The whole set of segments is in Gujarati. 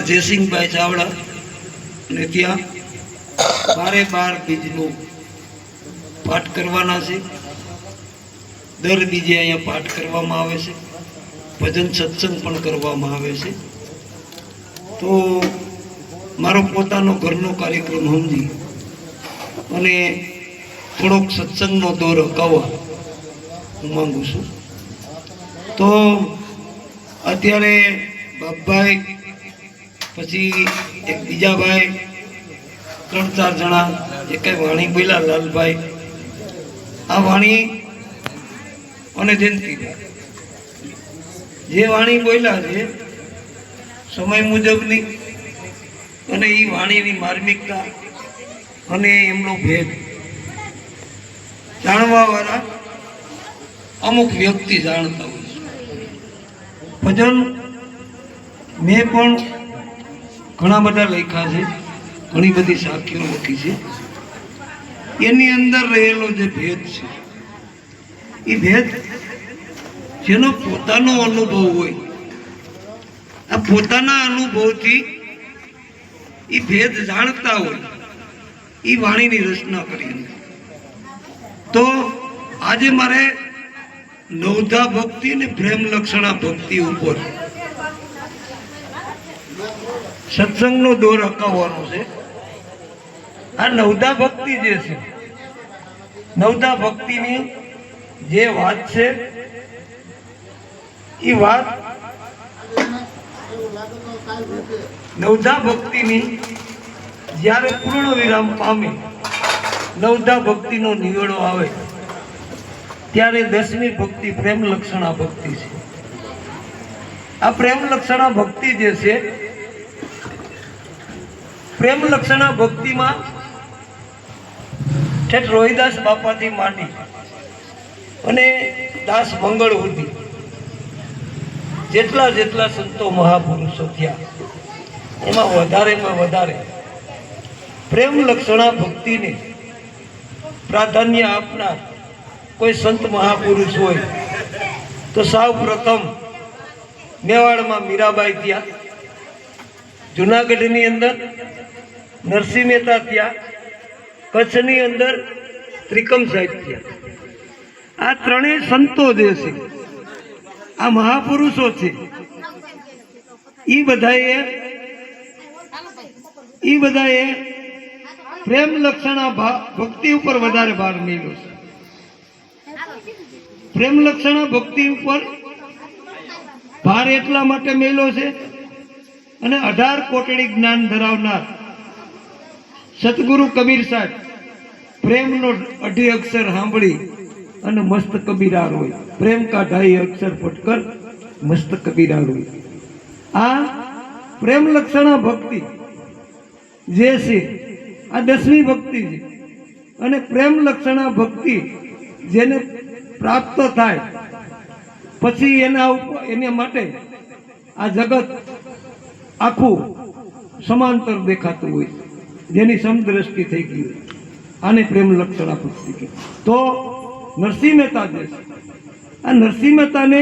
અમારા જયસિંહભાઈ ચાવડા અને ત્યાં 12 બીજનો પાઠ કરવાના છે. દર બીજે અહીંયા પાઠ કરવામાં આવે છે, ભજન સત્સંગ પણ કરવામાં આવે છે. તો મારો પોતાનો ઘરનો કાર્યક્રમ સમજી અને થોડોક સત્સંગનો દોર અકાવવા હું માંગુ છું. તો અત્યારે બાપભાઈ, પછી એક બીજા ભાઈ, 3-4 જણા જે કઈ વાણી બોલ્યા, લાલભાઈ, આ વાણી અને જયંતિભાઈ જે વાણી બોલ્યા છે સમય મુજબની અને એ વાણીની માર્મિકતા અને એમનો ભેદ જાણવા વાળા અમુક વ્યક્તિ જાણતા હોય છે. ભજન મેં પણ ઘણા બધા લખ્યા છે, ઘણી બધી સાખીઓ લખી છે. એની અંદર રહેલો જે ભેદ છે એ ભેદ જેનો પોતાનો અનુભવ હોય, આ પોતાના અનુભવથી એ ભેદ જાણતા હોય, એ વાણીની રચના કરી. તો આજે મારે નવધા ભક્તિ અને પ્રેમ લક્ષણા ભક્તિ ઉપર સત્સંગનો દોર અકાવવાનો છે. આ નવધા ભક્તિ જે છે, નવધા ભક્તિની જે વાત છે એ વાત નવધા ભક્તિની જ્યારે પૂર્ણ વિરામ પામે, નવધા ભક્તિનો નિવેડો આવે ત્યારે 10મી ભક્તિ પ્રેમ લક્ષણા ભક્તિ છે. આ પ્રેમ લક્ષણા ભક્તિ જે છે, પ્રેમ લક્ષણા ભક્તિમાં ઠેઠ રોહિદાસ બાપાથી માંડી અને દાસ મંગળ સુધી જેટલા જેટલા સંતો મહાપુરુષો થયા એમાં વધારેમાં વધારે પ્રેમ લક્ષણા ભક્તિને પ્રાધાન્ય આપનાર કોઈ સંત મહાપુરુષ હોય તો સૌ પ્રથમ મેવાડમાં મીરાબાઈ થયા, જુનાગઢની અંદર નરસિંહ મહેતા થયા, કચ્છની અંદર ત્રિકમ સાહેબ થયા. આ ત્રણેય સંતો જે છે, આ મહાપુરુષો છે, એ બધાએ પ્રેમ લક્ષણા ભક્તિ ઉપર વધારે ભાર મેળ્યો છે. પ્રેમ લક્ષણા ભક્તિ ઉપર ભાર એટલા માટે મેળ્યો છે અને 18 કોટડી જ્ઞાન ધરાવનાર સતગુરુ કબીર સાહેબ પ્રેમનો 2 અક્ષર સાંભળી અને મસ્ત કબીરા રોય. પ્રેમ કા 2 અક્ષર પટકર મસ્ત કબીરા રોય. આ પ્રેમ લક્ષણા ભક્તિ જે છે આ 10મી ભક્તિ છે. અને પ્રેમ લક્ષણા ભક્તિ જેને પ્રાપ્ત થાય પછી એના માટે આ જગત આખું સમાંતર દેખાતું હોય, જેની સમદ્રષ્ટિ થઈ ગઈ હોય. આને પ્રેમ લક્ષણા ભક્તિ કહે. તો નરસિંહ મહેતા જે છે, આ નરસિંહ મહેતાને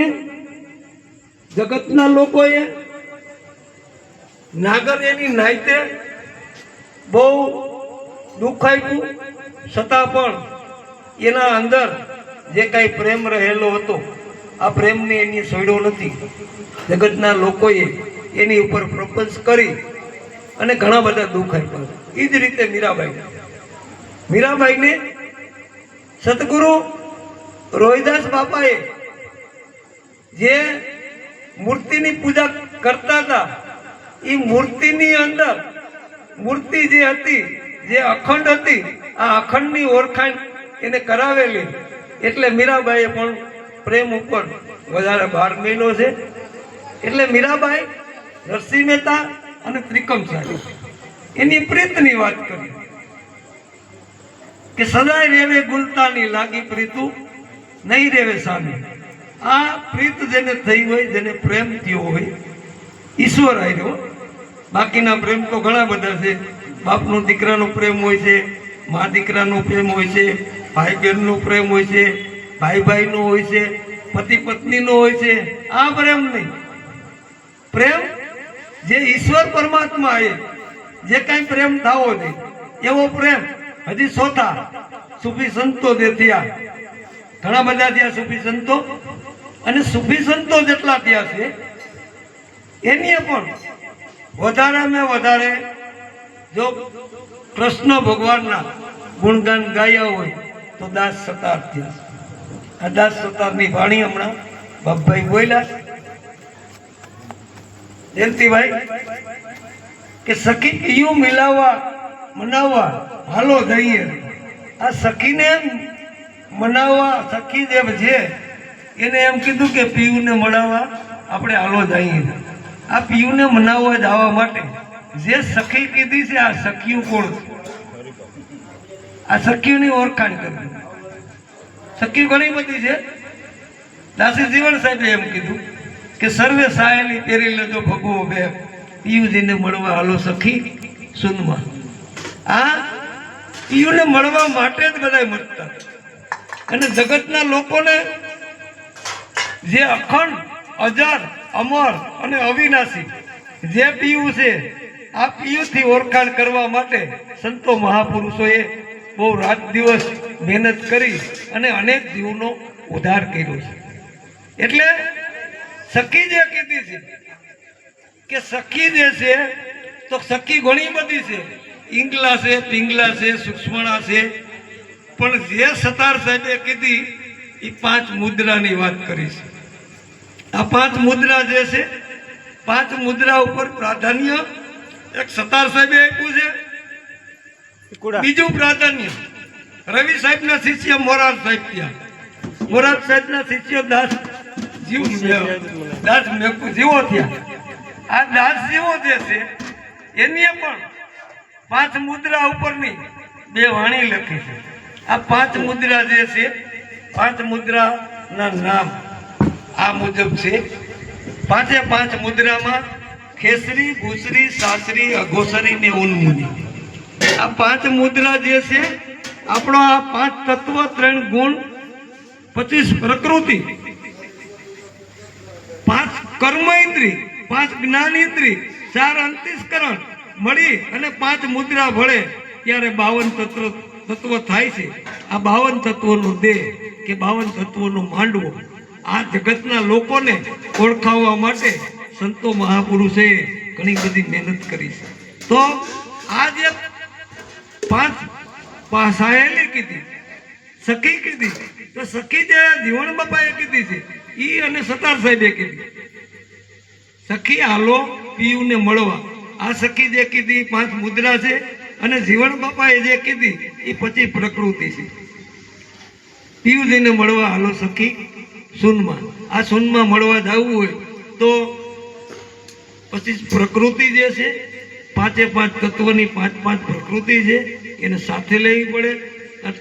જગતના લોકોએ નાગર એની નાયતે બહુ દુઃખ આપ્યું, છતાં પણ એના અંદર જે કાંઈ પ્રેમ રહેલો હતો, આ પ્રેમને એની છોડ્યો નથી. જગતના લોકોએ એની ઉપર પ્રપંચ કરી અને ઘણા બધા દુઃખ આપ્યા. એ જ રીતે મીરાબાઈને સતગુરુ રોહિદાસ બાપાએ જે મૂર્તિની પૂજા કરતા હતા, એ મૂર્તિની અંદર મૂર્તિ જે હતી, જે અખંડ હતી, આ અખંડની ઓળખાણ એને કરાવેલી. એટલે મીરાબાઈએ પણ પ્રેમ ઉપર વધારે ભાર મેળ્યો છે. એટલે મીરાબાઈ, નરસિંહ મહેતા અને ત્રિકમ સાહેબ એની પ્રીતની વાત કરી કે સદાય રેવે ગુલતાની લાગી પ્રીતુ નહીં રેવે સામે. આ પ્રીત જેને થઈ હોય, જેને પ્રેમ થયો હોય, ઈશ્વર આવ્યો. બાકીના પ્રેમ તો ઘણા બધા છે. બાપનો દીકરાનો પ્રેમ હોય છે, મા દીકરાનો પ્રેમ હોય છે, ભાઈ બહેનનો પ્રેમ હોય છે, ભાઈ ભાઈનો હોય છે, પતિ પત્નીનો હોય છે. આ પ્રેમ નહીં. પ્રેમ જે ઈશ્વર પરમાત્મા એ જે કાંઈ પ્રેમ થવો જોઈએ એવો પ્રેમ હજી સોથા સૂફી સંતો જે થયા, ઘણા બધા થયા સૂફી સંતો, અને સૂફી સંતો જેટલા થયા છે એની પણ વધારેમાં વધારે જો કૃષ્ણ ભગવાનના ગુણગાન ગાયા હોય તો દાસ સતાર થયા. આ દાસ સતારની વાણી હમણાં બાપભાઈ બોલ્યા જયંતિભાઈ કે સખી પીયું મિલાવવા મનાવવા હાલો જઈએ. આ સખીને મનાવવા, સખી જે છે એને એમ કીધું કે પીયુને મળાવવા આપણે હાલો જઈએ. આ પીયુને મનાવવા જવા માટે જે સખી કીધી છે, આ સખીઓ કોણ છે? આ સખીઓની ઓળખાણ કરવી. સખી ઘણી બધી છે. દાસી જીવણ સાહેબે એમ કીધું કે સર્વે સાયેલી પહેરી લેજો ભગવો બે, પીયુજીને મળવા હાલો સખી સુનમાં. આ પીયુને મળવા માટે જ બધા મળતા. અને જગતના લોકોને જે અખંડ, અજર, અમર અને અવિનાશી જે પીયુ છે, આ પીયુથી ઓળખાણ કરવા માટે સંતો મહાપુરુષોએ બહુ રાત દિવસ મહેનત કરી અને અનેક જીવનો ઉદ્ધાર કર્યો છે. એટલે સખી જે કીધી છે કે સખી જે છે તો સખી ઘણી બધી છે. ઈંગલા છે, પિંગલા છે, સૂક્ષ્મણા છે, પણ જે સતાર સાહેબે કીધી એ 5 મુદ્રાની વાત કરી છે. આ 5 મુદ્રા જે છે, 5 મુદ્રા ઉપર પ્રાધાન્ય એક સતાર સાહેબે આપ્યું છે. બીજું પ્રાધાન્ય રવિ સાહેબના શિષ્ય મોરાર સાહેબ ત્યાં, મોરાર સાહેબના શિષ્ય દાસ જીવો થયા. આ દાસ જીવો જે છે એની પણ 5 મુદ્રા ઉપરની 2 વાણી લખી છે. આ 5 મુદ્રા જે છે, 5 મુદ્રાના નામ આ મુજબ છે. 5 મુદ્રામાં ખેસરી, ગુસરી, સાસરી, અઘોસરી ને ઉન્મુની. આ 5 મુદ્રા જે છે આપણો આ 5 તત્વ, 3 ગુણ, 25 પ્રકૃતિ, 5 કર્મ ઇન્દ્રિય, 5 જ્ઞાન ઇન્દ્રિય, 4 અંતસ્કરણ મળી અને 5 મુદ્રા ભળે ત્યારે 52 તત્વ થાય છે. આ 52 તત્વનો દેહ કે 52 તત્વનો માંડવો આ જગતના લોકોને ઓળખાવવા માટે સંતો મહાપુરુષે ઘણી બધી મહેનત કરી છે. તો આ જે 5 પાસાયેલી કીધી, સખી કીધી, તો સખી જે જીવણ બાપાએ કીધી છે ઈ અને સતાર સાહેબે કીધી સખી હાલો પીયુને મળવા. આ સખી જે કીધી 5 મુદ્રા છે, અને જીવણ બાપાએ જે કીધી એ 25 પ્રકૃતિ છે. પીયુજીને મળવા હાલો સખી સુનમાં. આ સુનમાં મળવા જવું હોય તો 25 પ્રકૃતિ જે છે, 5 તત્વની 5 પ્રકૃતિ છે, એને સાથે લેવી પડે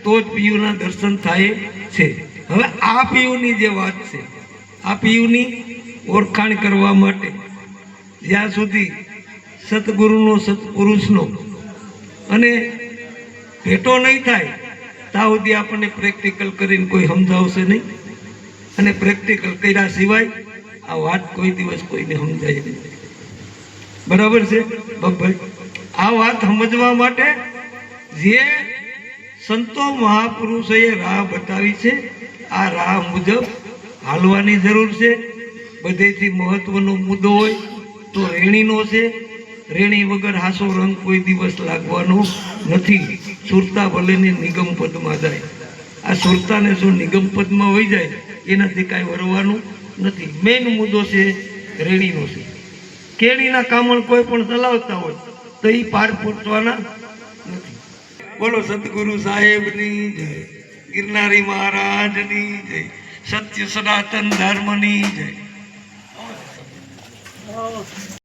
તો જ પીયુના દર્શન થાય છે. હવે આ પીયુની જે વાત છે, આ પીયુની ઓળખાણ કરવા માટે જ્યાં સુધી સતગુરુનો, સત્પુરુષનો અને ભેટો નહીં થાય ત્યાં સુધી આપણને પ્રેક્ટિકલ કરીને કોઈ સમજાવશે નહીં. અને પ્રેક્ટિકલ કર્યા સિવાય આ વાત કોઈ દિવસ કોઈને સમજાય નહીં. બરાબર છે બાપભાઈ? આ વાત સમજવા માટે જે સંતો મહાપુરુષોએ રાહ બતાવી છે, આ રાહ મુજબ હાલવાની જરૂર છે. બધેથી મહત્વનો મુદ્દો હોય તો રેણીનો છે. રેણી વગર હાસો રંગ કોઈ દિવસ લાગવાનો નથી. સુરતા ભલેને નિગમ પદમાં જાય. આ સુરતાને શું નિગમ પદમાં વહી જાય એનાથી કાંઈ વરવાનું નથી. મેઇન મુદ્દો છે રેણીનો છે. કેળીના કામણ કોઈ પણ ચલાવતા હોય તો એ પાર પહોંચવાના નથી. બોલો સતગુરુ સાહેબની જય, ગિરનારી મહારાજની જય, સત્ય સનાતન ધર્મની જય.